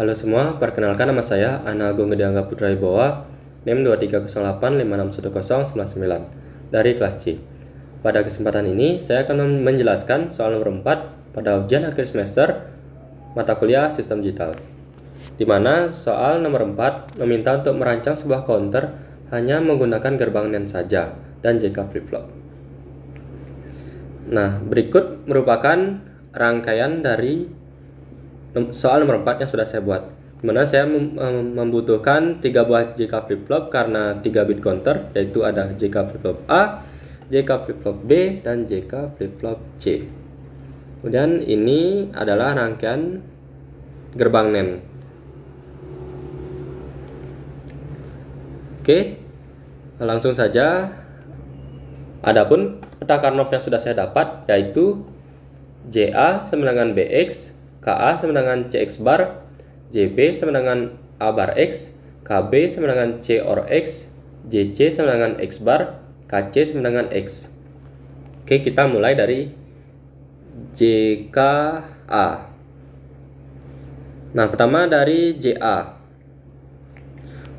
Halo semua, perkenalkan nama saya Ana Agung Gediangga Putra Wibowa, NIM 2308561099 dari kelas C. Pada kesempatan ini, saya akan menjelaskan soal nomor 4 pada ujian akhir semester mata kuliah Sistem Digital, di mana soal nomor 4 meminta untuk merancang sebuah counter hanya menggunakan gerbang NAND saja dan JK flip-flop. Nah, berikut merupakan rangkaian dari soal nomor 4 yang sudah saya buat, dimana saya membutuhkan 3 buah JK flip-flop karena 3 bit counter, yaitu ada JK flip-flop A, JK flip-flop B, dan JK flip-flop C. Kemudian ini adalah rangkaian gerbang NAND. Oke, langsung saja. Adapun peta Karnaugh yang sudah saya dapat yaitu JA sama dengan BX, KA sama dengan CX bar, JB sama dengan A bar X, KB sama dengan C or X, JC sama dengan X bar, KC sama dengan X. Oke, kita mulai dari JKA. Nah, pertama dari JA.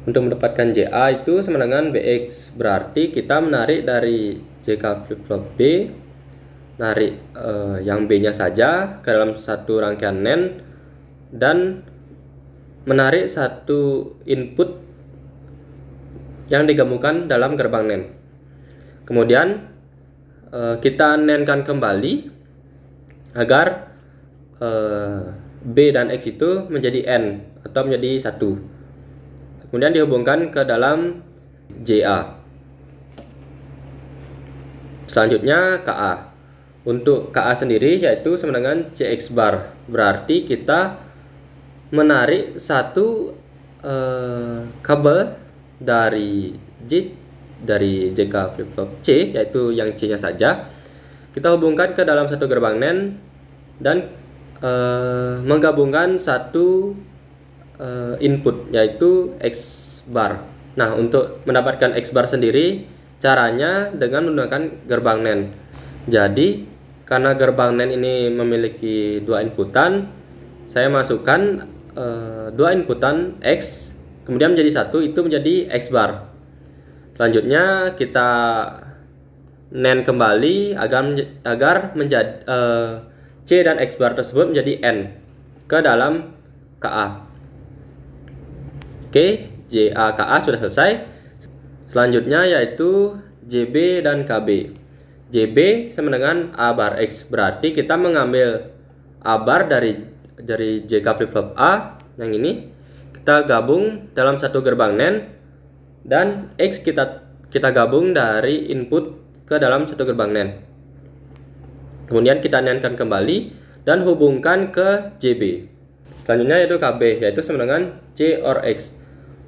Untuk mendapatkan JA itu sama dengan BX, berarti kita menarik dari JK flip-flop B, narik yang B-nya saja ke dalam satu rangkaian NAND dan menarik satu input yang digabungkan dalam gerbang NAND. Kemudian kita NAND-kan kembali agar B dan X itu menjadi N atau menjadi satu. Kemudian dihubungkan ke dalam JA. Selanjutnya KA. Untuk KA sendiri yaitu sama dengan CX bar, berarti kita menarik satu kabel dari JK flip-flop C, yaitu yang C nya saja, kita hubungkan ke dalam satu gerbang NAND dan menggabungkan satu input yaitu X bar. Nah, untuk mendapatkan X bar sendiri caranya dengan menggunakan gerbang NAND. Jadi karena gerbang NAND ini memiliki dua inputan, saya masukkan dua inputan X, kemudian menjadi satu, itu menjadi X bar. Selanjutnya kita NAND kembali agar menjadi C dan X bar tersebut menjadi N ke dalam KA. Oke, JA-KA sudah selesai. Selanjutnya yaitu JB dan KB. JB sama dengan A bar X, berarti kita mengambil A bar dari JK flip-flop A yang ini, kita gabung dalam satu gerbang NAND, dan X kita gabung dari input ke dalam satu gerbang NAND. Kemudian kita NAND-kan kembali dan hubungkan ke JB. Selanjutnya yaitu KB, yaitu sama dengan C or X.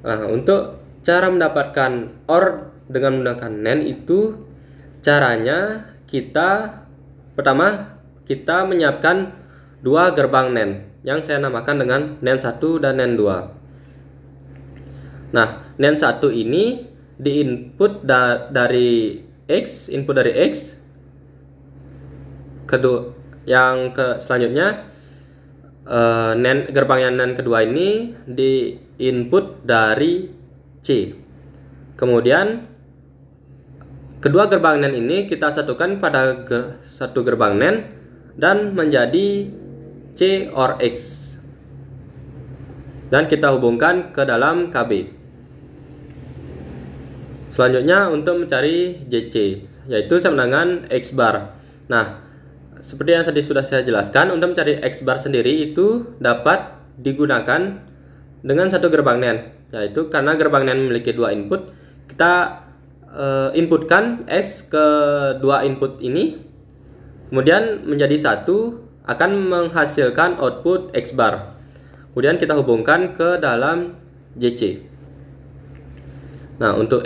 Nah, untuk cara mendapatkan OR dengan menggunakan NAND itu caranya pertama kita menyiapkan dua gerbang NAND yang saya namakan dengan NAND 1 dan NAND 2. Nah, NAND 1 ini diinput dari X, input dari X. Selanjutnya gerbang yang NAND kedua ini diinput dari C. Kemudian kedua gerbang NAND ini kita satukan pada satu gerbang NAND dan menjadi C or X, dan kita hubungkan ke dalam KB. Selanjutnya untuk mencari JC, yaitu sama dengan X bar. Nah, seperti yang tadi sudah saya jelaskan, untuk mencari X bar sendiri itu dapat digunakan dengan satu gerbang NAND, yaitu karena gerbang NAND memiliki dua input, kita inputkan X ke dua input ini, kemudian menjadi satu, akan menghasilkan output X bar. Kemudian kita hubungkan ke dalam JC. Nah, untuk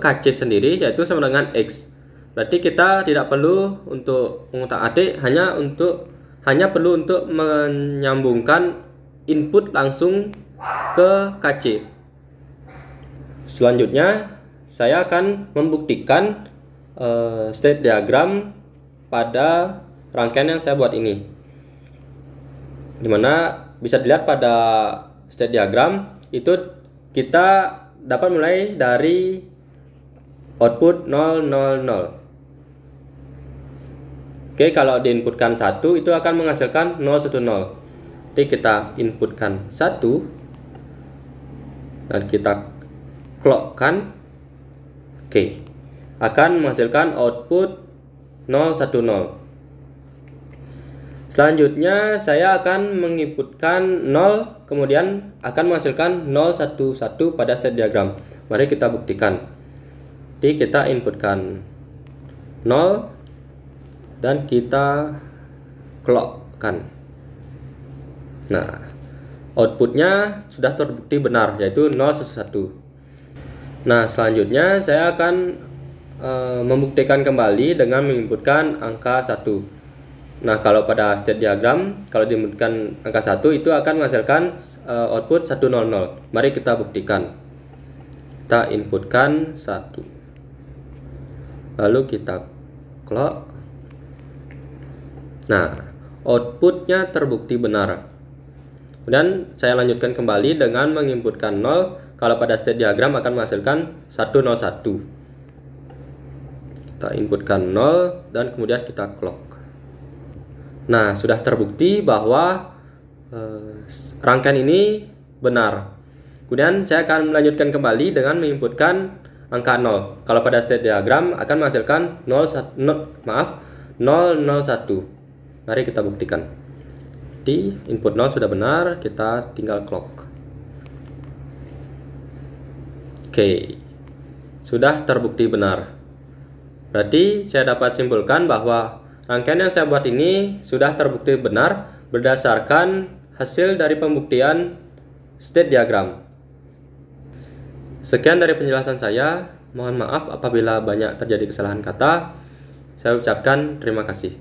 KC sendiri yaitu sama dengan X, berarti kita tidak perlu untuk mengutak-atik, hanya perlu untuk menyambungkan input langsung ke KC. Selanjutnya saya akan membuktikan state diagram pada rangkaian yang saya buat ini, dimana bisa dilihat pada state diagram itu kita dapat mulai dari output 0, 0, 0. Oke, kalau diinputkan 1 itu akan menghasilkan 0, 1, 0. Jadi kita inputkan 1 dan kita clockkan. Oke, akan menghasilkan output 0, 1, 0. Selanjutnya saya akan menginputkan 0, kemudian akan menghasilkan 0, 1, 1 pada state diagram. Mari kita buktikan. Jadi kita inputkan 0 dan kita clockkan. Nah, outputnya sudah terbukti benar, yaitu 0, 1, 1. Nah, selanjutnya saya akan membuktikan kembali dengan menginputkan angka 1. Nah, kalau pada state diagram, kalau diinputkan angka 1 itu akan menghasilkan output 1, 0, 0. Mari kita buktikan. Kita inputkan 1. Lalu kita clock. Nah, outputnya terbukti benar. Kemudian saya lanjutkan kembali dengan menginputkan 0. Kalau pada state diagram akan menghasilkan 1, 0, 1. Kita inputkan 0 dan kemudian kita clock. Nah, sudah terbukti bahwa rangkaian ini benar. Kemudian saya akan melanjutkan kembali dengan menginputkan angka 0. Kalau pada state diagram akan menghasilkan 0, 0, 1. Mari kita buktikan. Di input 0 sudah benar, kita tinggal clock. Oke, sudah terbukti benar. Berarti saya dapat simpulkan bahwa rangkaian yang saya buat ini sudah terbukti benar berdasarkan hasil dari pembuktian state diagram. Sekian dari penjelasan saya. Mohon maaf apabila banyak terjadi kesalahan kata. Saya ucapkan terima kasih.